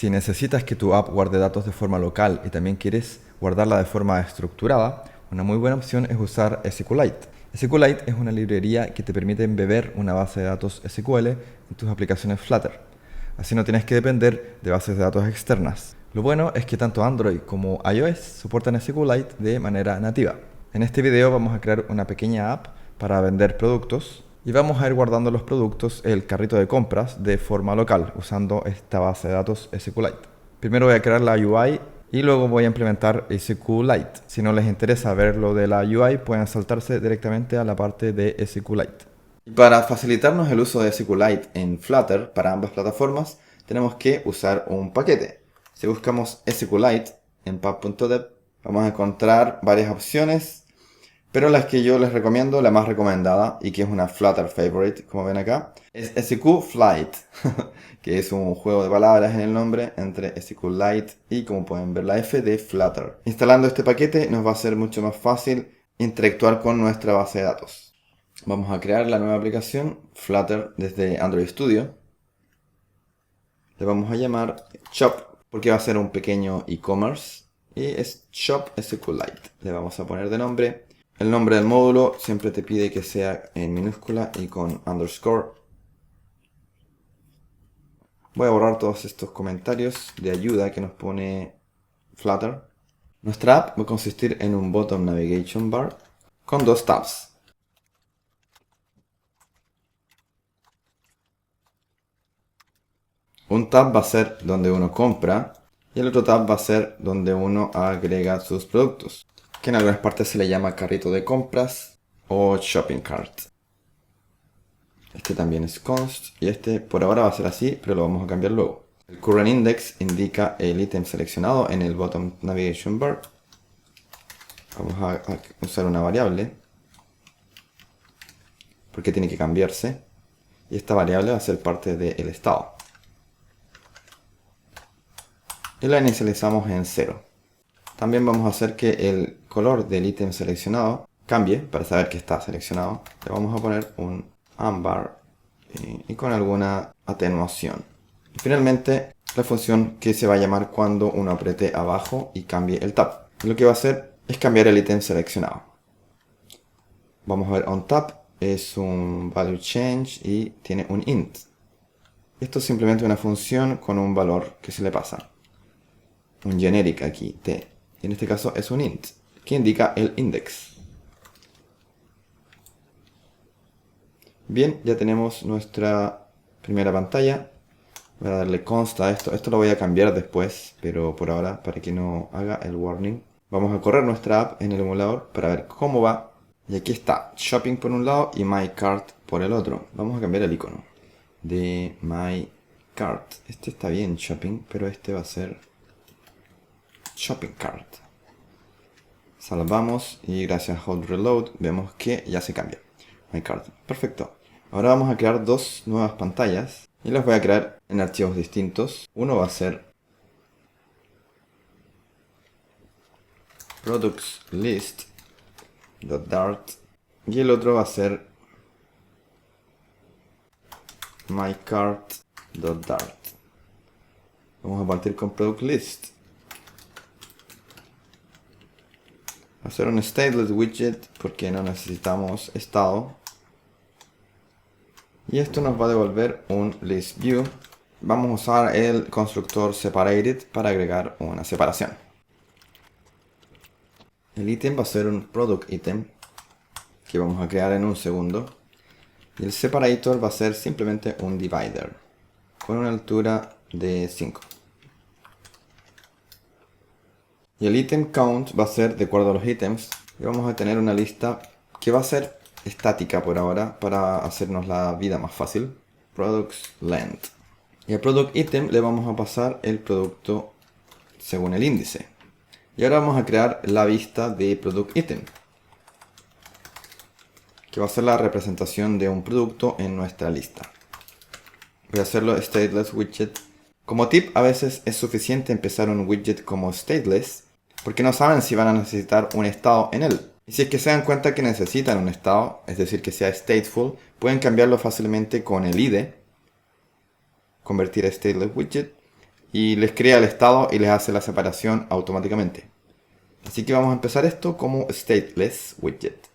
Si necesitas que tu app guarde datos de forma local y también quieres guardarla de forma estructurada, una muy buena opción es usar SQLite. SQLite es una librería que te permite embeber una base de datos SQL en tus aplicaciones Flutter. Así no tienes que depender de bases de datos externas. Lo bueno es que tanto Android como iOS soportan SQLite de manera nativa. En este video vamos a crear una pequeña app para vender productos y vamos a ir guardando los productos en el carrito de compras de forma local usando esta base de datos SQLite. Primero voy a crear la UI y luego voy a implementar SQLite. Si no les interesa ver lo de la UI, pueden saltarse directamente a la parte de SQLite. Y para facilitarnos el uso de SQLite en Flutter para ambas plataformas, tenemos que usar un paquete. Si buscamos SQLite en pub.dev, vamos a encontrar varias opciones, pero las que yo les recomiendo, la más recomendada y que es una Flutter favorite, como ven acá, es SQFlite, que es un juego de palabras en el nombre entre SQLite y, como pueden ver, la F de Flutter. Instalando este paquete nos va a ser mucho más fácil interactuar con nuestra base de datos. Vamos a crear la nueva aplicación Flutter desde Android Studio. Le vamos a llamar Shop porque va a ser un pequeño e-commerce y es Shop SQLite. Le vamos a poner de nombre. El nombre del módulo siempre te pide que sea en minúscula y con underscore. Voy a borrar todos estos comentarios de ayuda que nos pone Flutter. Nuestra app va a consistir en un bottom navigation bar con dos tabs. Un tab va a ser donde uno compra y el otro tab va a ser donde uno agrega sus productos, que en algunas partes se le llama carrito de compras o shopping cart. Este también es const y este por ahora va a ser así, pero lo vamos a cambiar luego. El current index indica el ítem seleccionado en el bottom navigation bar. Vamos a usar una variable porque tiene que cambiarse y esta variable va a ser parte del estado. Y la inicializamos en 0. También vamos a hacer que el color del ítem seleccionado cambie para saber que está seleccionado. Le vamos a poner un ámbar y con alguna atenuación. Y finalmente, la función que se va a llamar cuando uno apriete abajo y cambie el tab. Lo que va a hacer es cambiar el ítem seleccionado. Vamos a ver onTab, es un value change y tiene un int. Esto es simplemente una función con un valor que se le pasa. Un generic aquí, t. Y en este caso es un int, que indica el index. Bien, ya tenemos nuestra primera pantalla. Voy a darle const a esto. Esto lo voy a cambiar después, pero por ahora, para que no haga el warning. Vamos a correr nuestra app en el emulador para ver cómo va. Y aquí está, shopping por un lado y my cart por el otro. Vamos a cambiar el icono de my cart. Este está bien, shopping, pero este va a ser shopping cart. Salvamos y gracias a hold reload vemos que ya se cambia. My cart. Perfecto. Ahora vamos a crear dos nuevas pantallas y las voy a crear en archivos distintos. Uno va a ser products list.dart y el otro va a ser mycart.dart. Vamos a partir con product list. Hacer un stateless widget porque no necesitamos estado. Y esto nos va a devolver un list view. Vamos a usar el constructor separated para agregar una separación. El ítem va a ser un product item que vamos a crear en un segundo. Y el separator va a ser simplemente un divider con una altura de 5. Y el item count va a ser de acuerdo a los ítems. Y vamos a tener una lista que va a ser estática por ahora para hacernos la vida más fácil. Products length. Y al product item le vamos a pasar el producto según el índice. Y ahora vamos a crear la vista de product item, que va a ser la representación de un producto en nuestra lista. Voy a hacerlo stateless widget. Como tip, a veces es suficiente empezar un widget como stateless porque no saben si van a necesitar un estado en él. Y si es que se dan cuenta que necesitan un estado, es decir, que sea stateful, pueden cambiarlo fácilmente con el IDE, convertir a stateless widget, y les crea el estado y les hace la separación automáticamente. Así que vamos a empezar esto como stateless widget.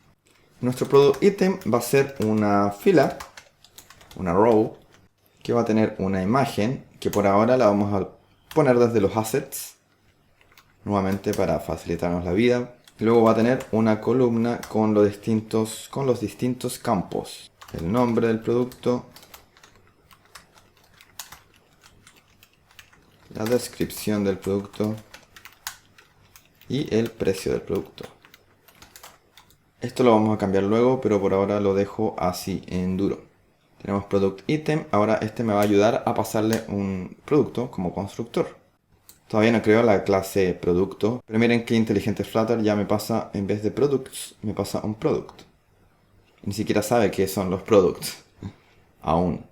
Nuestro product item va a ser una fila, una row, que va a tener una imagen que por ahora la vamos a poner desde los assets, nuevamente para facilitarnos la vida. Luego va a tener una columna con los distintos campos. El nombre del producto, la descripción del producto y el precio del producto. Esto lo vamos a cambiar luego, pero por ahora lo dejo así en duro. Tenemos product item, ahora este me va a ayudar a pasarle un producto como constructor. Todavía no creo la clase producto, pero miren qué inteligente Flutter ya me pasa, en vez de products, me pasa un product. Ni siquiera sabe qué son los products, aún.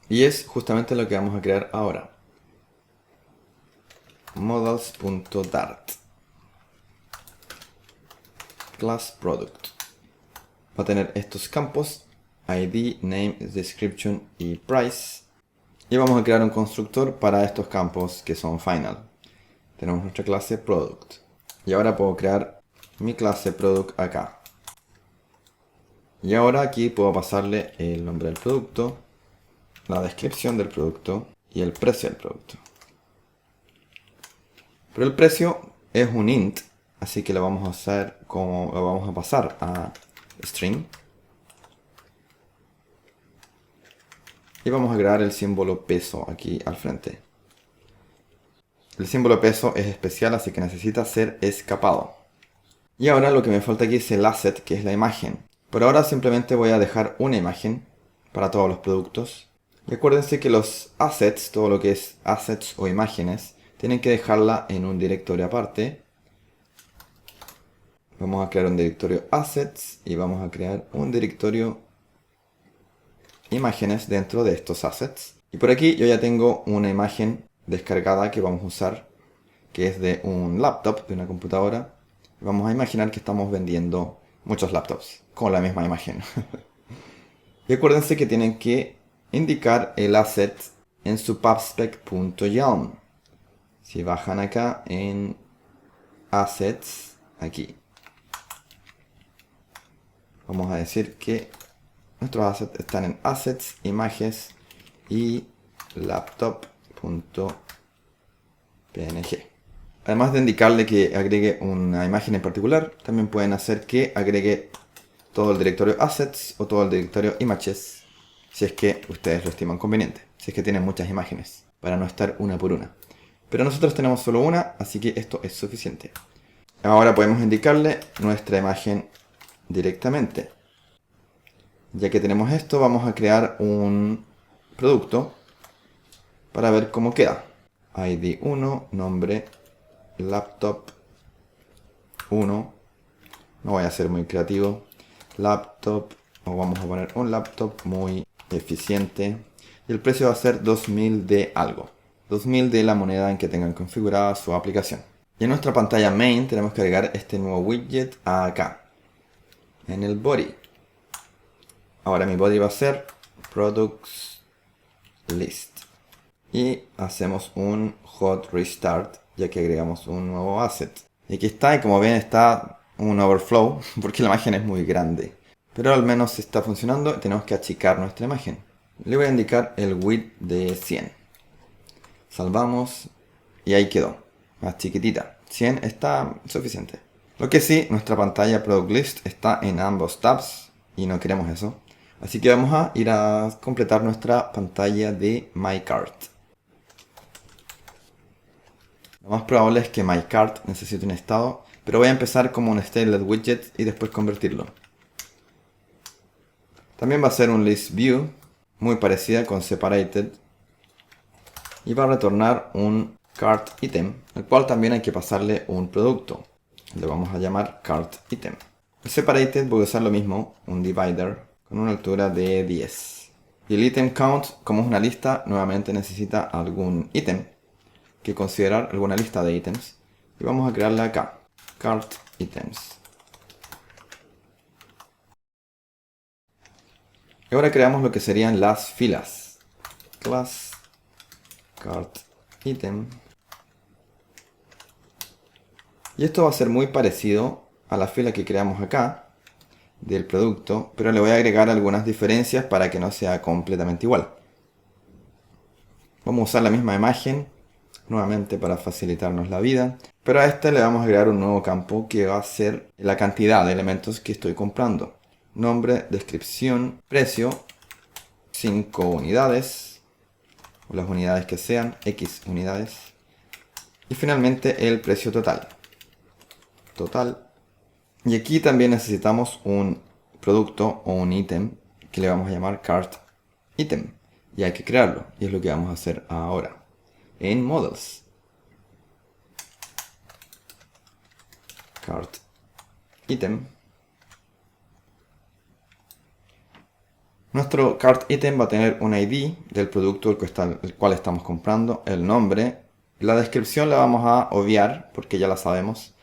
Y es justamente lo que vamos a crear ahora. Models.dart class product. Va a tener estos campos, ID, name, description y price. Y vamos a crear un constructor para estos campos que son final. Tenemos nuestra clase product. Y ahora puedo crear mi clase product acá. Y ahora aquí puedo pasarle el nombre del producto, la descripción del producto y el precio del producto. Pero el precio es un int, así que lo vamos a hacer como lo vamos a pasar a string. Y vamos a crear el símbolo peso aquí al frente. El símbolo peso es especial, así que necesita ser escapado. Y ahora lo que me falta aquí es el asset, que es la imagen. Por ahora simplemente voy a dejar una imagen para todos los productos. Y acuérdense que los assets, todo lo que es assets o imágenes, tienen que dejarla en un directorio aparte. Vamos a crear un directorio assets y vamos a crear un directorio imágenes dentro de estos assets. Y por aquí yo ya tengo una imagen descargada que vamos a usar, que es de un laptop, de una computadora. Vamos a imaginar que estamos vendiendo muchos laptops con la misma imagen. Y acuérdense que tienen que indicar el asset en su pubspec.yelm. Si bajan acá en assets, aquí, vamos a decir que nuestros assets están en assets, imágenes y laptop.png. Además de indicarle que agregue una imagen en particular, también pueden hacer que agregue todo el directorio assets o todo el directorio images, si es que ustedes lo estiman conveniente, si es que tienen muchas imágenes, para no estar una por una. Pero nosotros tenemos solo una, así que esto es suficiente. Ahora podemos indicarle nuestra imagen directamente. Ya que tenemos esto, vamos a crear un producto para ver cómo queda. ID 1, nombre, laptop 1. No voy a ser muy creativo. Laptop, o vamos a poner un laptop muy eficiente. Y el precio va a ser 2000 de algo. 2000 de la moneda en que tengan configurada su aplicación. Y en nuestra pantalla main tenemos que agregar este nuevo widget acá, en el body. Ahora mi body va a ser products list. Y hacemos un hot restart, ya que agregamos un nuevo asset. Y aquí está, y como ven está un overflow, porque la imagen es muy grande. Pero al menos está funcionando, tenemos que achicar nuestra imagen. Le voy a indicar el width de 100. Salvamos y ahí quedó, más chiquitita. 100 está suficiente. Lo que sí, nuestra pantalla Product List está en ambos tabs y no queremos eso. Así que vamos a ir a completar nuestra pantalla de My Cart. Lo más probable es que My Cart necesite un estado, pero voy a empezar como un stateless widget y después convertirlo. También va a ser un list view, muy parecida con separated. Y va a retornar un cart item, al cual también hay que pasarle un producto. Le vamos a llamar cart item. El separated voy a usar lo mismo, un divider, con una altura de 10. Y el item count, como es una lista, nuevamente necesita algún ítem que considerar, alguna lista de ítems. Y vamos a crearla acá, cart items. Y ahora creamos lo que serían las filas. Class cart item Y esto va a ser muy parecido a la fila que creamos acá del producto, pero le voy a agregar algunas diferencias para que no sea completamente igual. Vamos a usar la misma imagen nuevamente para facilitarnos la vida, pero a este le vamos a agregar un nuevo campo que va a ser la cantidad de elementos que estoy comprando. Nombre, descripción, precio, 5 unidades, o las unidades que sean, X unidades, y finalmente el precio total. Y aquí también necesitamos un producto o un ítem que le vamos a llamar cart item, y hay que crearlo, y es lo que vamos a hacer ahora en Models. Cart item. Nuestro cart item va a tener un ID del producto el cual estamos comprando, el nombre, la descripción la vamos a obviar porque ya la sabemos,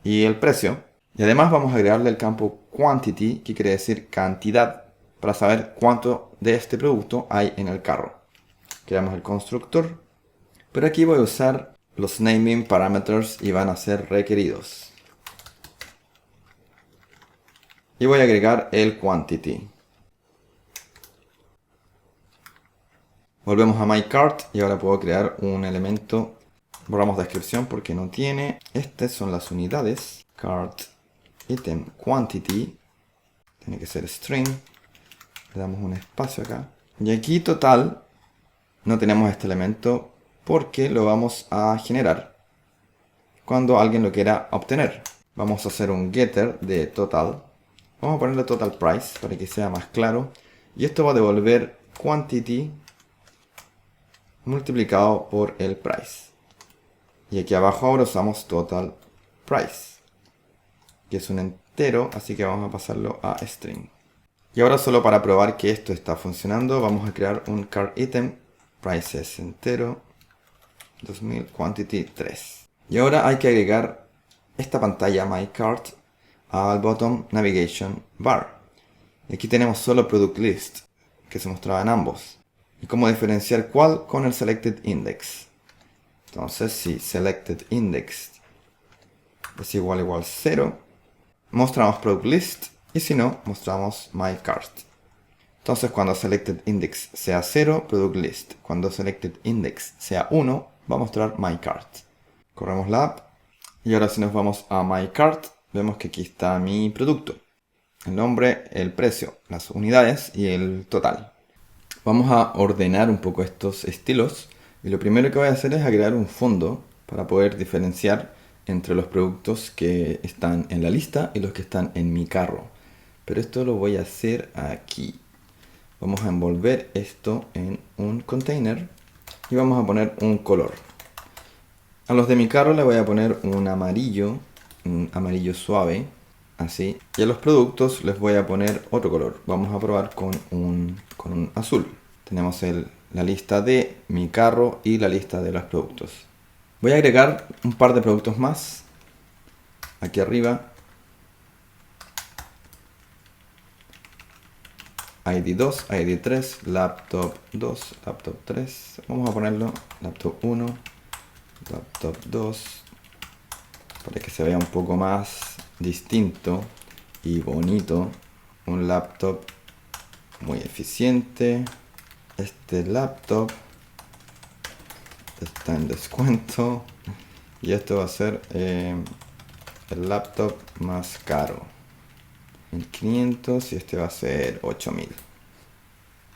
y el precio. Y además vamos a agregarle el campo quantity, que quiere decir cantidad, para saber cuánto de este producto hay en el carro. Creamos el constructor, pero aquí voy a usar los naming parameters y van a ser requeridos. Y voy a agregar el quantity. Volvemos a myCart y ahora puedo crear un elemento. Borramos descripción porque no tiene. Estas son las unidades. Cart item quantity. Tiene que ser string. Le damos un espacio acá. Y aquí total no tenemos este elemento porque lo vamos a generar cuando alguien lo quiera obtener. Vamos a hacer un getter de total. Vamos a ponerle total price para que sea más claro. Y esto va a devolver quantity multiplicado por el price. Y aquí abajo ahora usamos total price, que es un entero, así que vamos a pasarlo a string. Y ahora solo para probar que esto está funcionando, vamos a crear un cart item, price es entero, 2000, quantity 3. Y ahora hay que agregar esta pantalla My Cart al bottom navigation bar. Y aquí tenemos solo product list, que se mostraba en ambos. Y cómo diferenciar cuál con el selected index. Entonces, si selected index es igual a 0, mostramos product list, y si no, mostramos my cart. Entonces, cuando selected index sea 0, product list. Cuando selected index sea 1, va a mostrar my cart. Corremos la app y ahora si nos vamos a my cart, vemos que aquí está mi producto. El nombre, el precio, las unidades y el total. Vamos a ordenar un poco estos estilos y lo primero que voy a hacer es agregar un fondo para poder diferenciar entre los productos que están en la lista y los que están en mi carro. Pero esto lo voy a hacer aquí. Vamos a envolver esto en un container y vamos a poner un color. A los de mi carro le voy a poner un amarillo suave, así. Y a los productos les voy a poner otro color. Vamos a probar con un azul. Tenemos la lista de mi carro y la lista de los productos. Voy a agregar un par de productos más aquí arriba. ID 2, ID 3, laptop 2, laptop 3. Vamos a ponerlo laptop 1, laptop 2, para que se vea un poco más distinto y bonito. Un laptop muy eficiente. Este laptop está en descuento y esto va a ser el laptop más caro, 1500, y este va a ser 8000.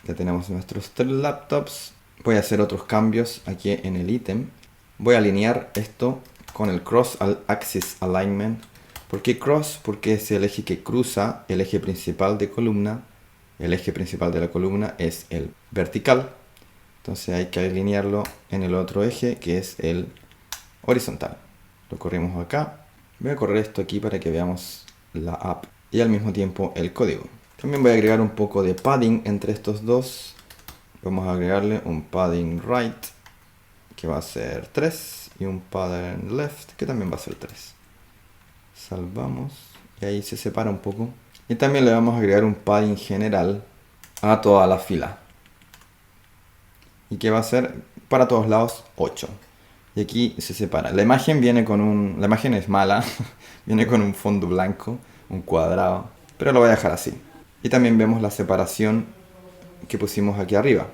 Ya tenemos nuestros 3 laptops. Voy a hacer otros cambios aquí en el ítem. Voy a alinear esto con el cross axis alignment. ¿Por qué cross? Porque es el eje que cruza el eje principal de columna. El eje principal de la columna es el vertical. Entonces hay que alinearlo en el otro eje, que es el horizontal. Lo corrimos acá. Voy a correr esto aquí para que veamos la app y al mismo tiempo el código. También voy a agregar un poco de padding entre estos dos. Vamos a agregarle un padding right, que va a ser 3, y un padding left, que también va a ser 3. Salvamos y ahí se separa un poco. Y también le vamos a agregar un padding general a toda la fila, y que va a ser para todos lados 8. y aquí se separa. La imagen viene con la imagen es mala, viene con un fondo blanco, un cuadrado, pero lo voy a dejar así. Y también vemos la separación que pusimos aquí arriba,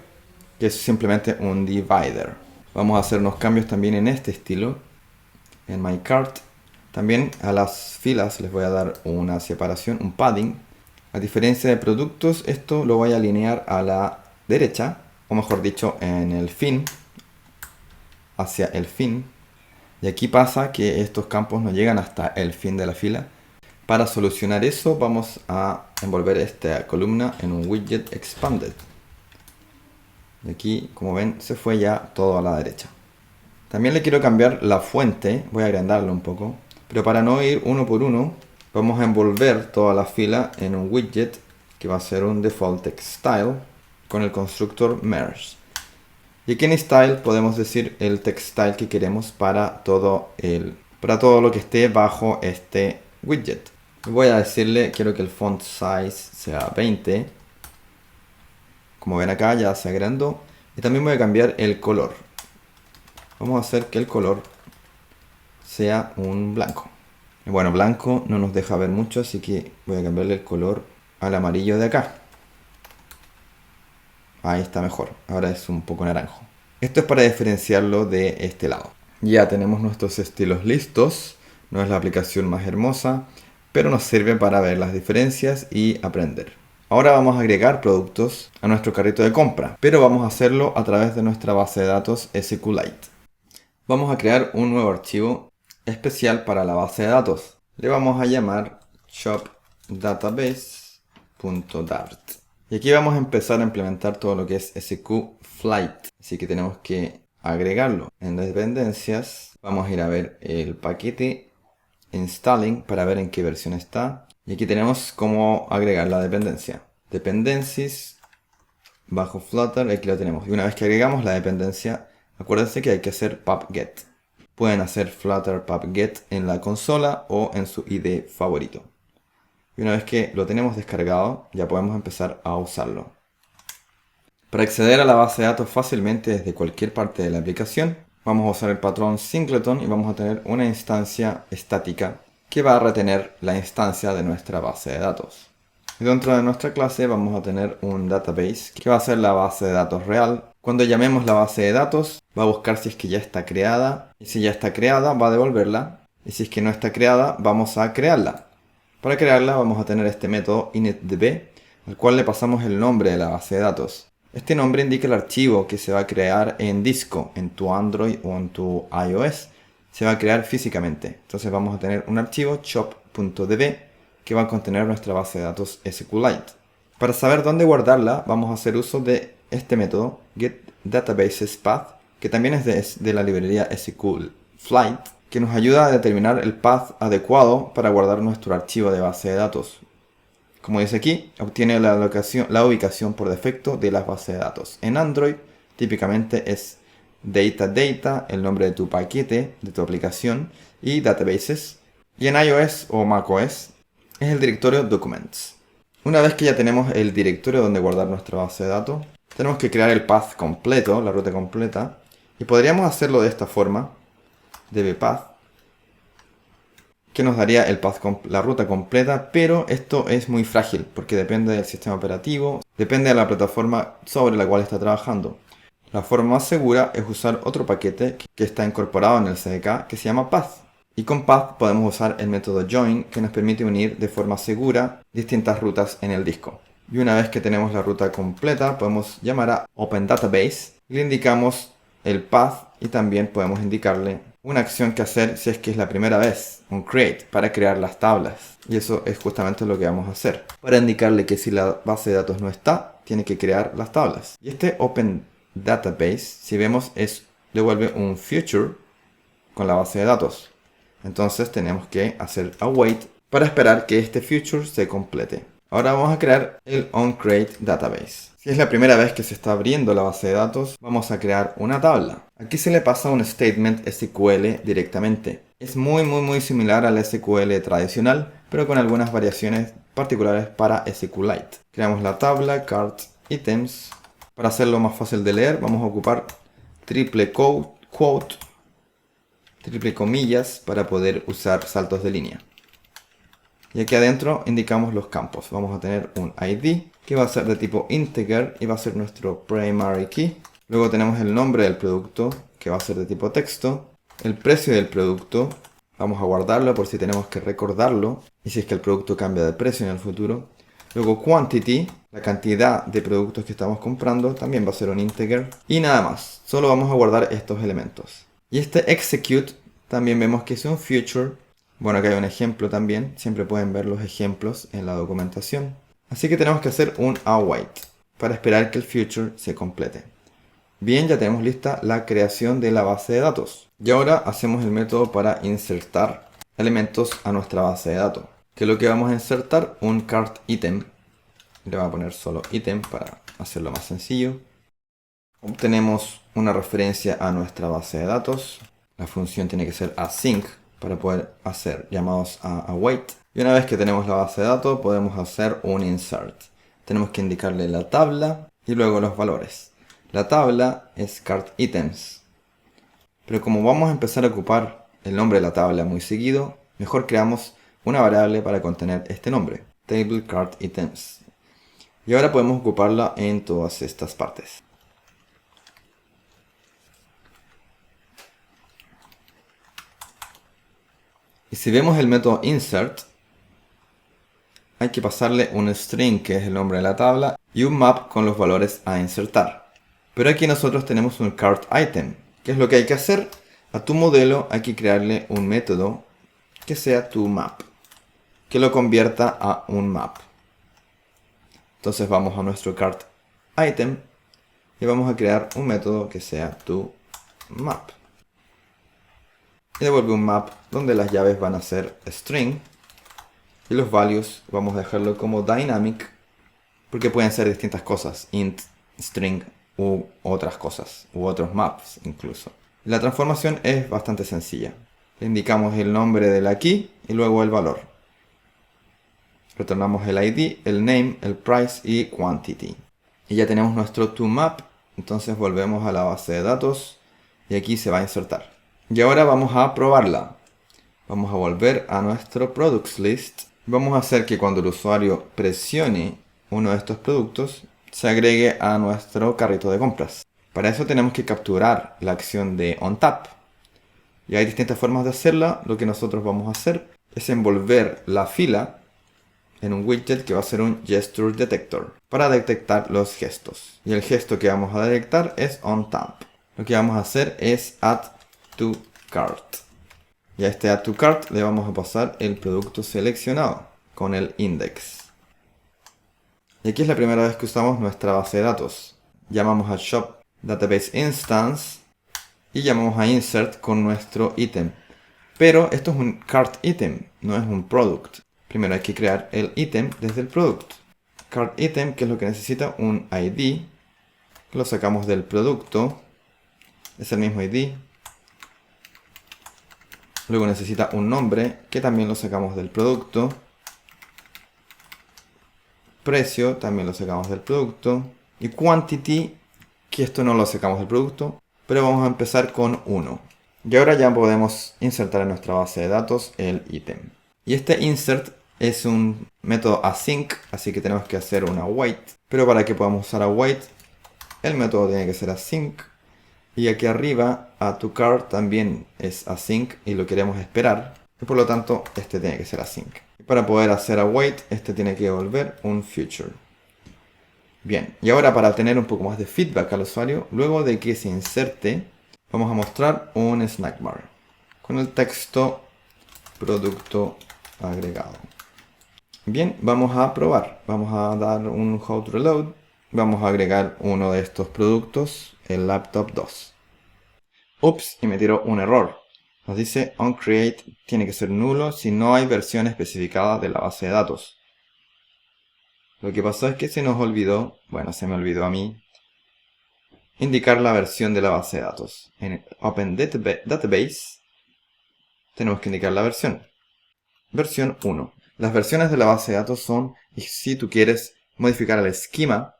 que es simplemente un divider. Vamos a hacer unos cambios también en este estilo, en My Cart. También a las filas les voy a dar una separación, un padding. A diferencia de productos, esto lo voy a alinear a la derecha, o mejor dicho, en el fin, hacia el fin. Y aquí pasa que estos campos no llegan hasta el fin de la fila. Para solucionar eso vamos a envolver esta columna en un widget expanded. Y aquí, como ven, se fue ya todo a la derecha. También le quiero cambiar la fuente, voy a agrandarlo un poco. Pero para no ir uno por uno, vamos a envolver toda la fila en un widget que va a ser un default text style con el constructor merge. Y aquí en style podemos decir el text style que queremos para todo lo que esté bajo este widget. Voy a decirle, quiero que el font size sea 20. Como ven acá ya se agrandó. Y también voy a cambiar el color. Vamos a hacer que el color sea un blanco. Y bueno, blanco no nos deja ver mucho, así que voy a cambiarle el color al amarillo de acá. Ahí está mejor. Ahora es un poco naranjo. Esto es para diferenciarlo de este lado. Ya tenemos nuestros estilos listos. No es la aplicación más hermosa, pero nos sirve para ver las diferencias y aprender. Ahora vamos a agregar productos a nuestro carrito de compra, pero vamos a hacerlo a través de nuestra base de datos SQLite. Vamos a crear un nuevo archivo especial para la base de datos. Le vamos a llamar shopdatabase.dart. Y aquí vamos a empezar a implementar todo lo que es SQLite. Así que tenemos que agregarlo. En dependencias vamos a ir a ver el paquete installing para ver en qué versión está. Y aquí tenemos cómo agregar la dependencia. Dependencies bajo Flutter, aquí lo tenemos. Y una vez que agregamos la dependencia, acuérdense que hay que hacer pub-get. Pueden hacer Flutter pub-get en la consola o en su IDE favorito. Y una vez que lo tenemos descargado, ya podemos empezar a usarlo. Para acceder a la base de datos fácilmente desde cualquier parte de la aplicación, vamos a usar el patrón singleton y vamos a tener una instancia estática que va a retener la instancia de nuestra base de datos. Y dentro de nuestra clase vamos a tener un database que va a ser la base de datos real. Cuando llamemos la base de datos, va a buscar si es que ya está creada. Y si ya está creada, va a devolverla. Y si es que no está creada, vamos a crearla. Para crearla vamos a tener este método initDB, al cual le pasamos el nombre de la base de datos. Este nombre indica el archivo que se va a crear en disco, en tu Android o en tu iOS. Se va a crear físicamente. Entonces vamos a tener un archivo shop.db que va a contener nuestra base de datos SQLite. Para saber dónde guardarla, vamos a hacer uso de este método getDatabasesPath, que también es de la librería SQLite, que nos ayuda a determinar el path adecuado para guardar nuestro archivo de base de datos. Como dice aquí, obtiene la ubicación por defecto de las bases de datos. En Android, típicamente es data, el nombre de tu paquete, de tu aplicación, y databases. Y en iOS o macOS, es el directorio Documents. Una vez que ya tenemos el directorio donde guardar nuestra base de datos, tenemos que crear el path completo, la ruta completa, y podríamos hacerlo de esta forma, dbpath, que nos daría la ruta completa, pero esto es muy frágil porque depende del sistema operativo, depende de la plataforma sobre la cual está trabajando. La forma más segura es usar otro paquete que está incorporado en el CDK que se llama path. Y con path podemos usar el método join que nos permite unir de forma segura distintas rutas en el disco. Y una vez que tenemos la ruta completa, podemos llamar a OpenDatabase y le indicamos el path y también podemos indicarle una acción que hacer si es que es la primera vez, un create, para crear las tablas. Y eso es justamente lo que vamos a hacer. Para indicarle que si la base de datos no está, tiene que crear las tablas. Y este OpenDatabase, si vemos, devuelve un future con la base de datos. Entonces tenemos que hacer await para esperar que este future se complete. Ahora vamos a crear el onCreateDatabase. Si es la primera vez que se está abriendo la base de datos, vamos a crear una tabla. Aquí se le pasa un statement SQL directamente. Es muy similar al SQL tradicional, pero con algunas variaciones particulares para SQLite. Creamos la tabla cart items. Para hacerlo más fácil de leer, vamos a ocupar triple quote triple comillas para poder usar saltos de línea. Y aquí adentro indicamos los campos. Vamos a tener un ID que va a ser de tipo integer y va a ser nuestro primary key. Luego tenemos el nombre del producto que va a ser de tipo texto. El precio del producto, vamos a guardarlo por si tenemos que recordarlo y si es que el producto cambia de precio en el futuro. Luego quantity, la cantidad de productos que estamos comprando, también va a ser un integer. Y nada más, solo vamos a guardar estos elementos. Y este execute también vemos que es un future. Bueno, acá hay un ejemplo también, siempre pueden ver los ejemplos en la documentación. Así que tenemos que hacer un await para esperar que el future se complete. Bien, ya tenemos lista la creación de la base de datos. Y ahora hacemos el método para insertar elementos a nuestra base de datos. Que es lo que vamos a insertar, un cart item. Le voy a poner solo item para hacerlo más sencillo. Obtenemos una referencia a nuestra base de datos. La función tiene que ser async para poder hacer llamados a await. Y una vez que tenemos la base de datos, podemos hacer un insert. Tenemos que indicarle la tabla y luego los valores. La tabla es cart items. Pero como vamos a empezar a ocupar el nombre de la tabla muy seguido, mejor creamos una variable para contener este nombre, table cart items. Y ahora podemos ocuparla en todas estas partes. Y si vemos el método insert, hay que pasarle un string, que es el nombre de la tabla, y un map con los valores a insertar. Pero aquí nosotros tenemos un cart item. ¿Qué es lo que hay que hacer? A tu modelo hay que crearle un método que sea toMap, que lo convierta a un map. Entonces vamos a nuestro cart item y vamos a crear un método que sea toMap. Y devuelve un map donde las llaves van a ser string y los values vamos a dejarlo como dynamic porque pueden ser distintas cosas, int, string u otras cosas, u otros maps incluso. La transformación es bastante sencilla. Le indicamos el nombre de la key y luego el valor. Retornamos el ID, el name, el price y quantity. Y ya tenemos nuestro toMap, entonces volvemos a la base de datos y aquí se va a insertar. Y ahora vamos a probarla. Vamos a volver a nuestro products list. Vamos a hacer que cuando el usuario presione uno de estos productos, se agregue a nuestro carrito de compras. Para eso tenemos que capturar la acción de onTap. Y hay distintas formas de hacerla. Lo que nosotros vamos a hacer es envolver la fila en un widget que va a ser un gesture detector para detectar los gestos. Y el gesto que vamos a detectar es onTap. Lo que vamos a hacer es add to cart. Y a este add to cart le vamos a pasar el producto seleccionado con el index. Y aquí es la primera vez que usamos nuestra base de datos. Llamamos a shop database instance y llamamos a insert con nuestro ítem. Pero esto es un cart item, no es un product. Primero hay que crear el ítem desde el product. Cart item, que es lo que necesita, un ID, que lo sacamos del producto, es el mismo ID. Luego necesita un nombre, que también lo sacamos del producto. Precio, también lo sacamos del producto. Y quantity, que esto no lo sacamos del producto, pero vamos a empezar con 1. Y ahora ya podemos insertar en nuestra base de datos el ítem. Y este insert es un método async, así que tenemos que hacer un await. Pero para que podamos usar await, el método tiene que ser async. Y aquí arriba, add to cart también es async y lo queremos esperar. Y por lo tanto, este tiene que ser async. Y para poder hacer await, este tiene que devolver un future. Bien, y ahora para tener un poco más de feedback al usuario, luego de que se inserte, vamos a mostrar un snack bar con el texto producto agregado. Bien, vamos a probar. Vamos a dar un hot reload. Vamos a agregar uno de estos productos, el laptop 2. Ups, y me tiró un error. Nos dice onCreate tiene que ser nulo si no hay versión especificada de la base de datos. Lo que pasó es que se nos olvidó, bueno, se me olvidó a mí, indicar la versión de la base de datos. En Open Database tenemos que indicar la versión. Versión 1. Las versiones de la base de datos son, y si tú quieres modificar el esquema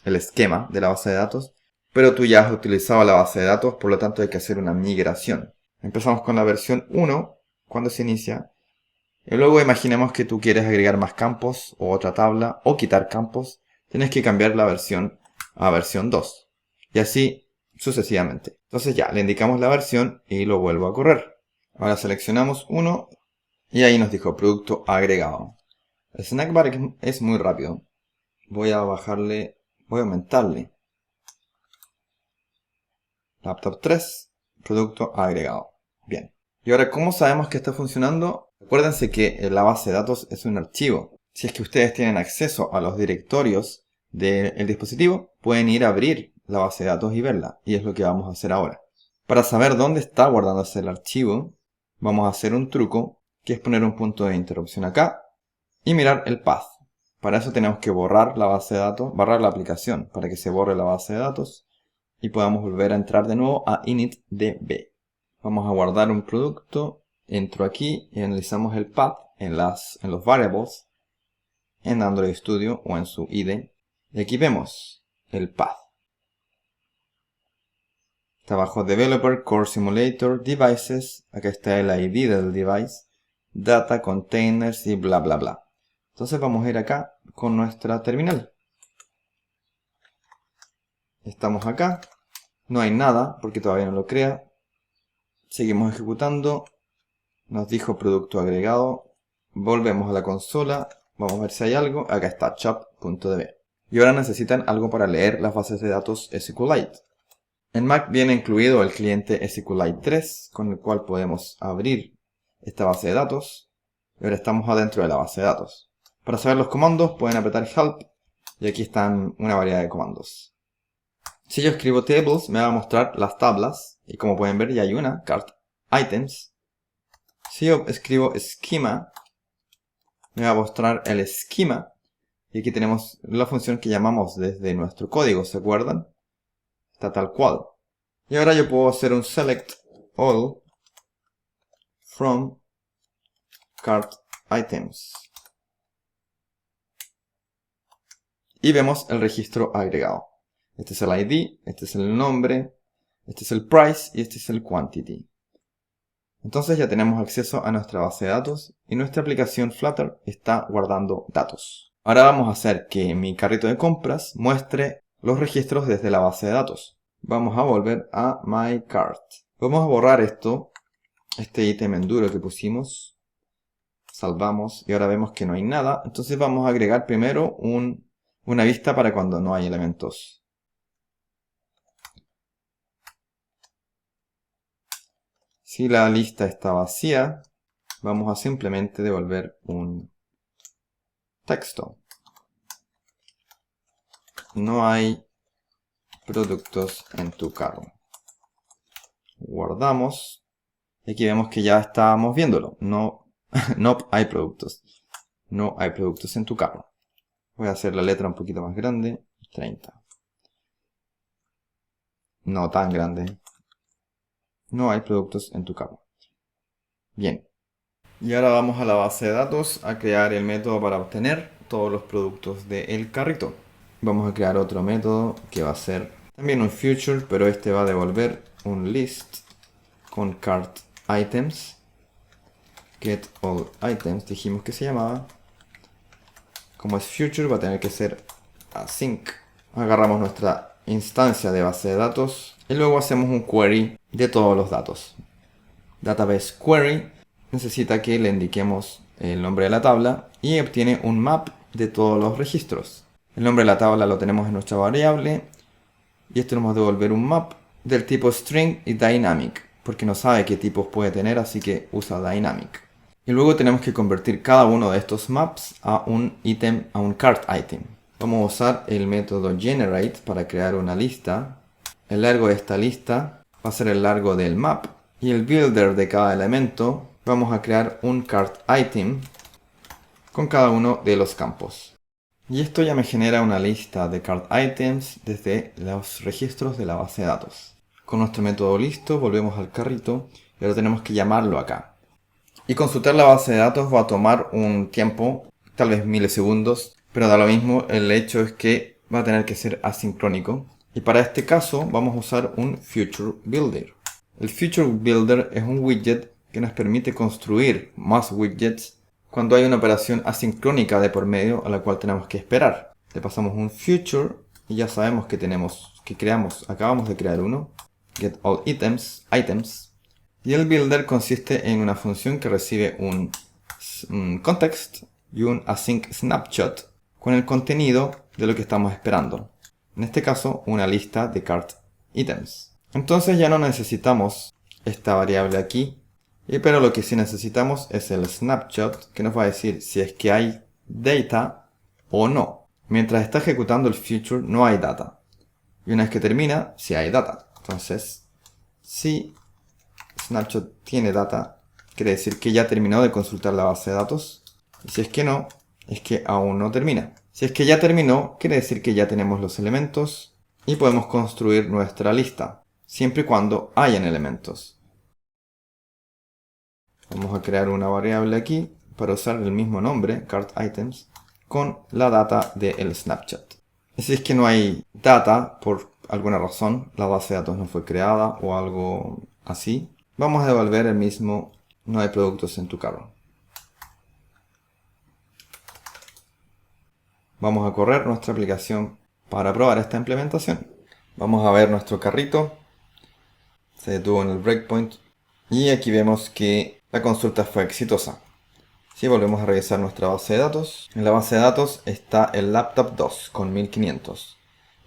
de la base de datos, pero tú ya has utilizado la base de datos, por lo tanto hay que hacer una migración. Empezamos con la versión 1 cuando se inicia. Y luego imaginemos que tú quieres agregar más campos o otra tabla o quitar campos. Tienes que cambiar la versión a versión 2. Y así sucesivamente. Entonces ya, le indicamos la versión y lo vuelvo a correr. Ahora seleccionamos uno y ahí nos dijo producto agregado. El snack bar es muy rápido. Voy a aumentarle. Laptop 3, producto agregado. Bien. Y ahora, ¿cómo sabemos que está funcionando? Acuérdense que la base de datos es un archivo. Si es que ustedes tienen acceso a los directorios del dispositivo, pueden ir a abrir la base de datos y verla. Y es lo que vamos a hacer ahora. Para saber dónde está guardándose el archivo, vamos a hacer un truco, que es poner un punto de interrupción acá y mirar el path. Para eso tenemos que borrar la base de datos, borrar la aplicación para que se borre la base de datos y podamos volver a entrar de nuevo a initdb. Vamos a guardar un producto, entro aquí y analizamos el path en los variables en Android Studio o en su IDE. Y aquí vemos el path. Está abajo Developer, Core Simulator, Devices, acá está el ID del device, Data, Containers y bla bla bla. Entonces vamos a ir acá con nuestra terminal. Estamos acá, no hay nada porque todavía no lo crea. Seguimos ejecutando, nos dijo producto agregado, volvemos a la consola, vamos a ver si hay algo, acá está chop.db. Y ahora necesitan algo para leer las bases de datos SQLite. En Mac viene incluido el cliente SQLite 3, con el cual podemos abrir esta base de datos. Y ahora estamos adentro de la base de datos. Para saber los comandos pueden apretar Help y aquí están una variedad de comandos. Si yo escribo tables me va a mostrar las tablas y como pueden ver ya hay una, cart items. Si yo escribo schema me va a mostrar el esquema y aquí tenemos la función que llamamos desde nuestro código, ¿se acuerdan? Está tal cual. Y ahora yo puedo hacer un select all from cart items. Y vemos el registro agregado. Este es el ID, este es el nombre, este es el price y este es el quantity. Entonces ya tenemos acceso a nuestra base de datos y nuestra aplicación Flutter está guardando datos. Ahora vamos a hacer que mi carrito de compras muestre los registros desde la base de datos. Vamos a volver a My Cart. Vamos a borrar este ítem en duro que pusimos. Salvamos y ahora vemos que no hay nada. Entonces vamos a agregar primero una vista para cuando no hay elementos. Si la lista está vacía, vamos a simplemente devolver un texto. No hay productos en tu carro. Guardamos. Y aquí vemos que ya estábamos viéndolo. No hay productos. No hay productos en tu carro. Voy a hacer la letra un poquito más grande. 30. No tan grande. No hay productos en tu carro. Bien. Y ahora vamos a la base de datos a crear el método para obtener todos los productos del carrito. Vamos a crear otro método que va a ser también un future, pero este va a devolver un list con cart items. Get all items, dijimos que se llamaba. Como es future va a tener que ser async. Agarramos nuestra instancia de base de datos y luego hacemos un query de todos los datos. Database query necesita que le indiquemos el nombre de la tabla y obtiene un map de todos los registros. El nombre de la tabla lo tenemos en nuestra variable y esto nos va a devolver un map del tipo string y dynamic porque no sabe qué tipos puede tener, así que usa dynamic. Y luego tenemos que convertir cada uno de estos maps a un ítem, a un cart item. Vamos a usar el método generate para crear una lista. El largo de esta lista va a ser el largo del map y el builder de cada elemento vamos a crear un cart item con cada uno de los campos. Y esto ya me genera una lista de cart items desde los registros de la base de datos. Con nuestro método listo, volvemos al carrito y ahora tenemos que llamarlo acá. Y consultar la base de datos va a tomar un tiempo, tal vez milisegundos, pero da lo mismo, el hecho es que va a tener que ser asincrónico. Y para este caso vamos a usar un future builder. El Future Builder es un widget que nos permite construir más widgets cuando hay una operación asincrónica de por medio a la cual tenemos que esperar. Le pasamos un future y ya sabemos que acabamos de crear uno, get all items, y el builder consiste en una función que recibe un context y un async snapshot con el contenido de lo que estamos esperando. En este caso, una lista de cart items. Entonces ya no necesitamos esta variable aquí, pero lo que sí necesitamos es el snapshot que nos va a decir si es que hay data o no. Mientras está ejecutando el future no hay data. Y una vez que termina, sí hay data. Entonces, si snapshot tiene data, quiere decir que ya terminó de consultar la base de datos. Y si es que no, es que aún no termina. Si es que ya terminó, quiere decir que ya tenemos los elementos y podemos construir nuestra lista, siempre y cuando hayan elementos. Vamos a crear una variable aquí para usar el mismo nombre, cart_items, con la data del snapshot. Y si es que no hay data, por alguna razón, la base de datos no fue creada o algo así, vamos a devolver el mismo no hay productos en tu carro. Vamos a correr nuestra aplicación para probar esta implementación. Vamos a ver nuestro carrito. Se detuvo en el breakpoint. Y aquí vemos que la consulta fue exitosa. Si volvemos a revisar nuestra base de datos, en la base de datos está el laptop 2 con 1500.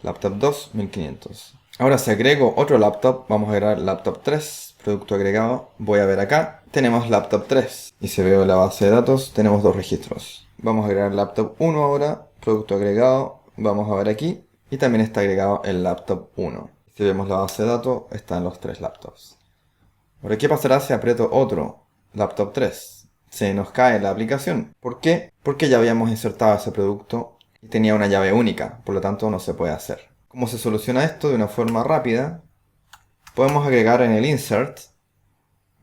Laptop 2, 1500. Ahora si agrego otro laptop, vamos a agregar laptop 3, producto agregado. Voy a ver acá, tenemos laptop 3. Y si veo la base de datos, tenemos dos registros. Vamos a agregar laptop 1 ahora, producto agregado. Vamos a ver aquí. Y también está agregado el laptop 1. Si vemos la base de datos, están los tres laptops. Ahora, ¿qué pasará si aprieto otro laptop 3? Se nos cae la aplicación. ¿Por qué? Porque ya habíamos insertado ese producto y tenía una llave única, por lo tanto no se puede hacer. ¿Cómo se soluciona esto de una forma rápida? Podemos agregar en el insert,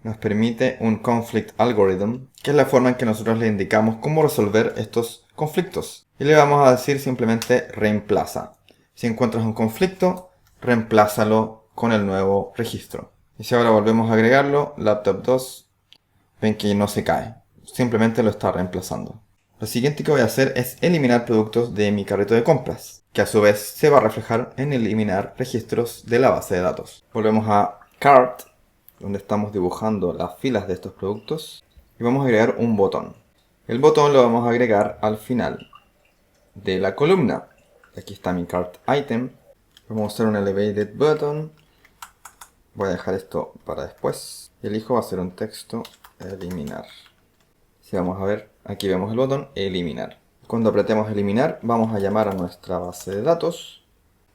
nos permite un conflict algorithm, que es la forma en que nosotros le indicamos cómo resolver estos conflictos. Y le vamos a decir simplemente reemplaza. Si encuentras un conflicto, reemplázalo con el nuevo registro. Y si ahora volvemos a agregarlo, laptop 2, ven que no se cae. Simplemente lo está reemplazando. Lo siguiente que voy a hacer es eliminar productos de mi carrito de compras, que a su vez se va a reflejar en eliminar registros de la base de datos. Volvemos a cart, donde estamos dibujando las filas de estos productos, y vamos a agregar un botón. El botón lo vamos a agregar al final de la columna. Aquí está mi cart item. Vamos a hacer un elevated button. Voy a dejar esto para después. Y elijo va a ser un texto eliminar. Si vamos a ver, aquí vemos el botón eliminar. Cuando apretemos eliminar, vamos a llamar a nuestra base de datos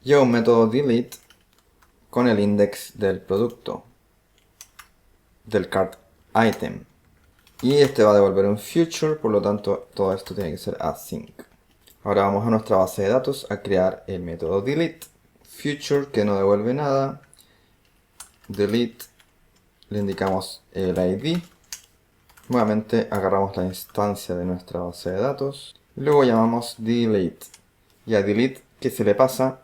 y a un método delete con el index del producto, del cart item. Y este va a devolver un future, por lo tanto todo esto tiene que ser async. Ahora vamos a nuestra base de datos a crear el método delete, future que no devuelve nada, delete, le indicamos el ID. Nuevamente agarramos la instancia de nuestra base de datos. Y luego llamamos delete. Y a delete, ¿qué se le pasa?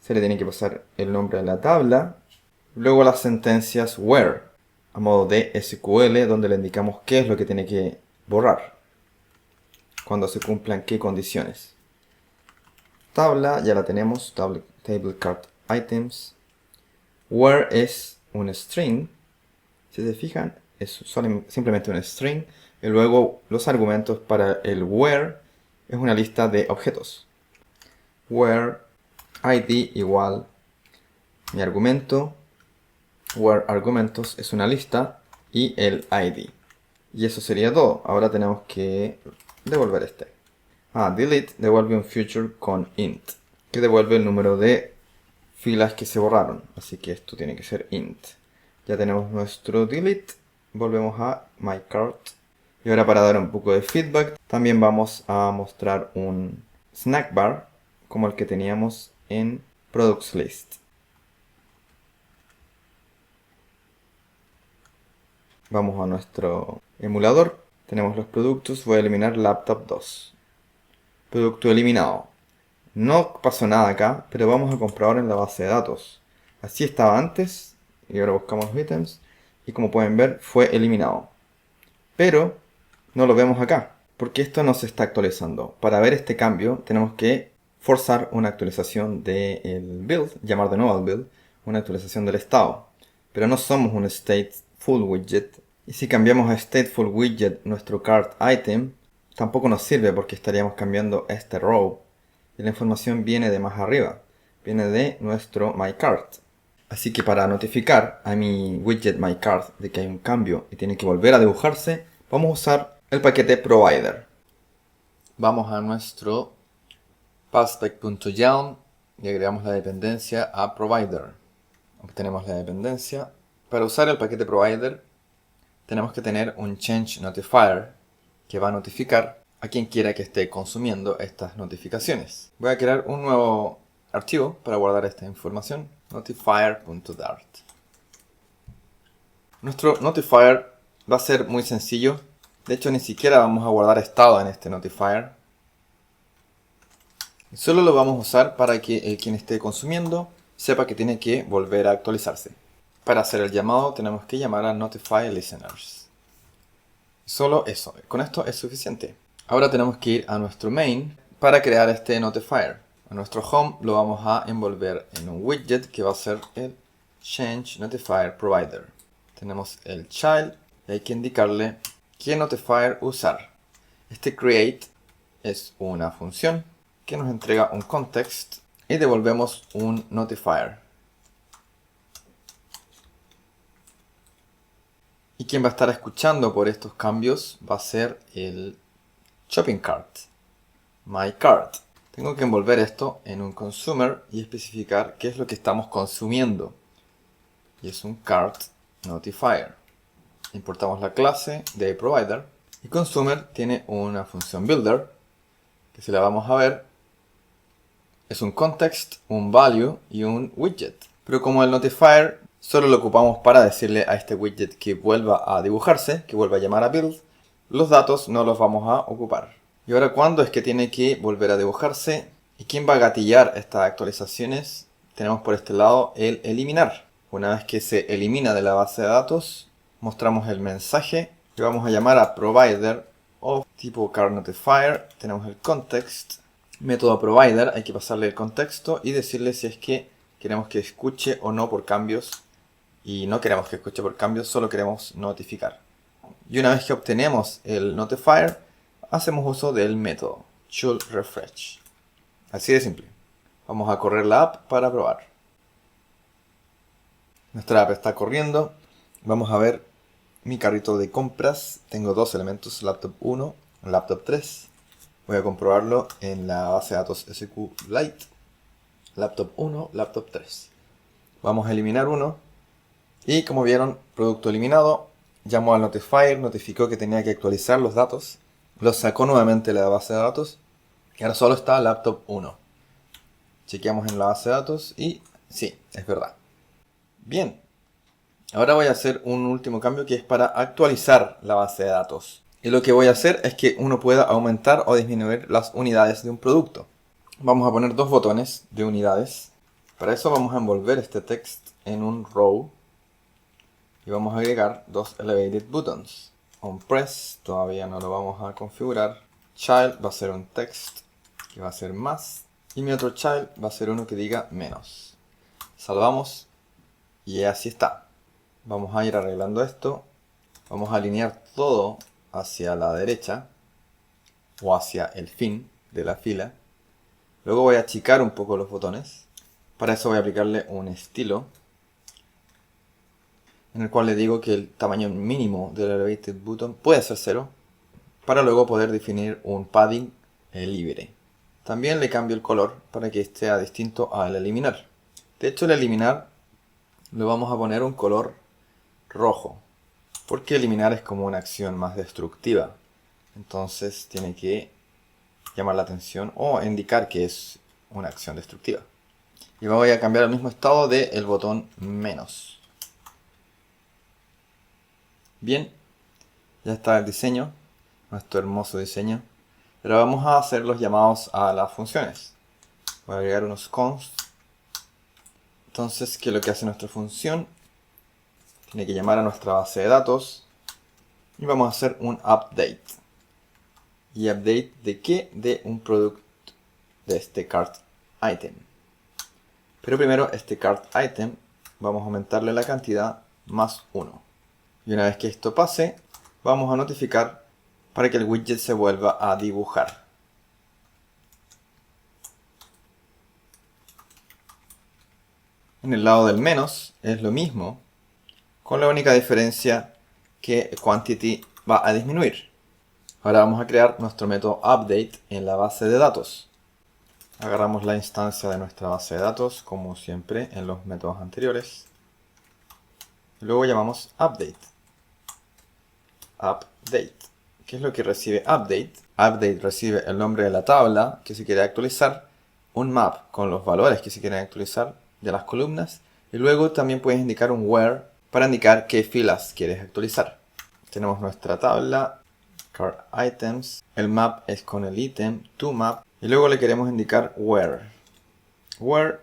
Se le tiene que pasar el nombre de la tabla. Luego las sentencias where, a modo de SQL, donde le indicamos qué es lo que tiene que borrar. Cuando se cumplan qué condiciones. Tabla, ya la tenemos. Table cart items. Where es un string. Si se fijan, es simplemente un string. Y luego los argumentos para el where es una lista de objetos. Where id igual mi argumento. Where argumentos es una lista y el id. Y eso sería todo. Ahora tenemos que devolver este. Delete devuelve un future con int, que devuelve el número de filas que se borraron. Así que esto tiene que ser int. Ya tenemos nuestro delete. Volvemos a myCart. Y ahora para dar un poco de feedback, también vamos a mostrar un snack bar como el que teníamos en Products List. Vamos a nuestro emulador. Tenemos los productos. Voy a eliminar laptop 2. Producto eliminado. No pasó nada acá, pero vamos a comprobar en la base de datos. Así estaba antes y ahora buscamos los ítems y como pueden ver fue eliminado. Pero no lo vemos acá porque esto no se está actualizando. Para ver este cambio tenemos que forzar una actualización del build, llamar de nuevo al build, una actualización del estado. Pero no somos un stateful widget. Y si cambiamos a stateful widget nuestro cart item, tampoco nos sirve porque estaríamos cambiando este row. Y la información viene de más arriba. Viene de nuestro myCart. Así que para notificar a mi widget myCart de que hay un cambio y tiene que volver a dibujarse, vamos a usar el paquete provider. Vamos a nuestro pathspec.yelm y agregamos la dependencia a provider. Obtenemos la dependencia. Para usar el paquete provider tenemos que tener un change notifier que va a notificar a quien quiera que esté consumiendo estas notificaciones. Voy a crear un nuevo archivo para guardar esta información, notifier.dart. Nuestro notifier va a ser muy sencillo. De hecho, ni siquiera vamos a guardar estado en este notifier. Solo lo vamos a usar para que quien esté consumiendo sepa que tiene que volver a actualizarse. Para hacer el llamado tenemos que llamar a notify listeners. Solo eso, con esto es suficiente. Ahora tenemos que ir a nuestro main para crear este notifier. A nuestro home lo vamos a envolver en un widget que va a ser el change notifier provider. Tenemos el child y hay que indicarle qué notifier usar. Este create es una función que nos entrega un context y devolvemos un notifier. Y quien va a estar escuchando por estos cambios va a ser el shopping cart, my cart. Tengo que envolver esto en un consumer y especificar qué es lo que estamos consumiendo. Y es un cart notifier. Importamos la clase de provider y consumer tiene una función builder que si la vamos a ver es un context, un value y un widget. Pero como el notifier solo lo ocupamos para decirle a este widget que vuelva a dibujarse, que vuelva a llamar a build, los datos no los vamos a ocupar. Y ahora, ¿cuándo es que tiene que volver a dibujarse? ¿Y quién va a gatillar estas actualizaciones? Tenemos por este lado el eliminar. Una vez que se elimina de la base de datos, mostramos el mensaje que vamos a llamar a provider of tipo cardNotifier. Tenemos el context, método provider, hay que pasarle el contexto y decirle si es que queremos que escuche o no por cambios. Y no queremos que escuche por cambios, solo queremos notificar. Y una vez que obtenemos el notifier, hacemos uso del método should_refresh. Así de simple. Vamos a correr la app para probar. Nuestra app está corriendo. Vamos a ver mi carrito de compras. Tengo dos elementos, laptop 1, laptop 3. Voy a comprobarlo en la base de datos SQLite. Laptop 1, laptop 3. Vamos a eliminar uno. Y como vieron, producto eliminado. Llamó al notifier, notificó que tenía que actualizar los datos. Los sacó nuevamente de la base de datos. Y ahora solo está laptop 1. Chequeamos en la base de datos y sí, es verdad. Bien. Ahora voy a hacer un último cambio que es para actualizar la base de datos. Y lo que voy a hacer es que uno pueda aumentar o disminuir las unidades de un producto. Vamos a poner dos botones de unidades. Para eso vamos a envolver este text en un row. Y vamos a agregar dos elevated buttons. OnPress, todavía no lo vamos a configurar. Child va a ser un text que va a ser más. Y mi otro child va a ser uno que diga menos. Salvamos y así está. Vamos a ir arreglando esto. Vamos a alinear todo hacia la derecha o hacia el fin de la fila. Luego voy a achicar un poco los botones. Para eso voy a aplicarle un estilo en el cual le digo que el tamaño mínimo del elevated button puede ser 0, para luego poder definir un padding libre. También le cambio el color para que sea distinto al eliminar. De hecho, el eliminar le vamos a poner un color rojo, porque eliminar es como una acción más destructiva. Entonces tiene que llamar la atención o indicar que es una acción destructiva. Y voy a cambiar el mismo estado del botón menos. Bien, ya está el diseño, nuestro hermoso diseño. Pero vamos a hacer los llamados a las funciones. Voy a agregar unos const. Entonces, ¿qué es lo que hace nuestra función? tiene que llamar a nuestra base de datos y vamos a hacer un update. ¿Y update de qué? De un product de este cart item. Pero primero este cart item vamos a aumentarle la cantidad más 1. Y una vez que esto pase, vamos a notificar para que el widget se vuelva a dibujar. En el lado del menos es lo mismo, con la única diferencia que quantity va a disminuir. Ahora vamos a crear nuestro método update en la base de datos. Agarramos la instancia de nuestra base de datos, como siempre en los métodos anteriores. Y luego llamamos update. Update. ¿Qué es lo que recibe update? Update recibe el nombre de la tabla que se quiere actualizar, un map con los valores que se quieren actualizar de las columnas, y luego también puedes indicar un where para indicar qué filas quieres actualizar. Tenemos nuestra tabla, cart items, el map es con el ítem toMap, y luego le queremos indicar where. Where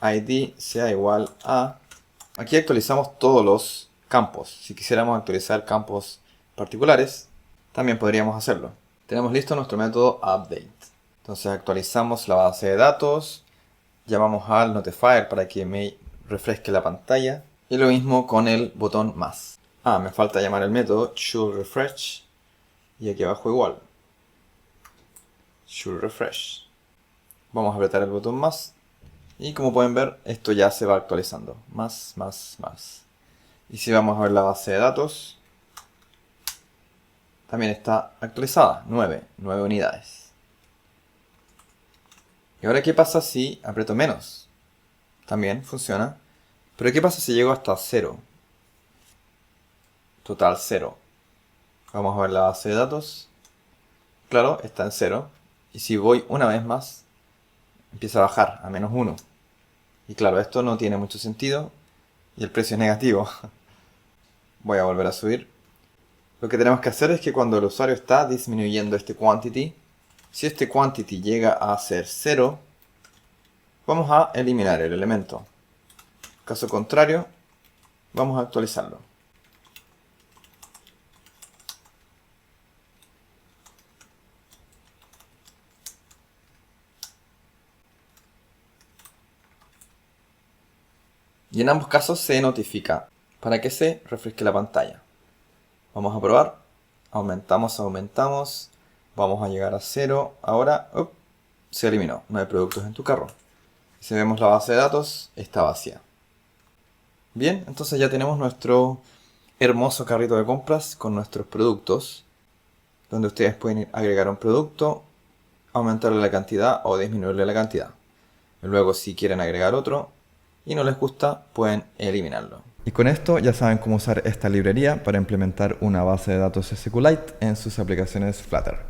id sea igual a... Aquí actualizamos todos los campos. Si quisiéramos actualizar campos particulares, también podríamos hacerlo. Tenemos listo nuestro método update. Entonces actualizamos la base de datos, llamamos al notifier para que me refresque la pantalla, y lo mismo con el botón más. Me falta llamar el método shouldRefresh, y aquí abajo igual. shouldRefresh. Vamos a apretar el botón más, y como pueden ver, esto ya se va actualizando. Más. Y si vamos a ver la base de datos, también está actualizada, 9 unidades. ¿Y ahora qué pasa si aprieto menos? También funciona. Pero ¿qué pasa si llego hasta 0? Total 0. Vamos a ver la base de datos. Claro, está en 0. Y si voy una vez más, empieza a bajar a menos 1. Y claro, esto no tiene mucho sentido. Y el precio es negativo. Voy a volver a subir. Lo que tenemos que hacer es que cuando el usuario está disminuyendo este quantity, si este quantity llega a ser 0, vamos a eliminar el elemento. Caso contrario, vamos a actualizarlo. Y en ambos casos se notifica para que se refresque la pantalla. Vamos a probar. Aumentamos. Vamos a llegar a 0. Ahora, se eliminó. No hay productos en tu carro. Si vemos la base de datos, está vacía. Bien, entonces ya tenemos nuestro hermoso carrito de compras con nuestros productos, donde ustedes pueden agregar un producto, aumentarle la cantidad o disminuirle la cantidad. Luego, si quieren agregar otro y no les gusta, pueden eliminarlo. Y con esto ya saben cómo usar esta librería para implementar una base de datos SQLite en sus aplicaciones Flutter.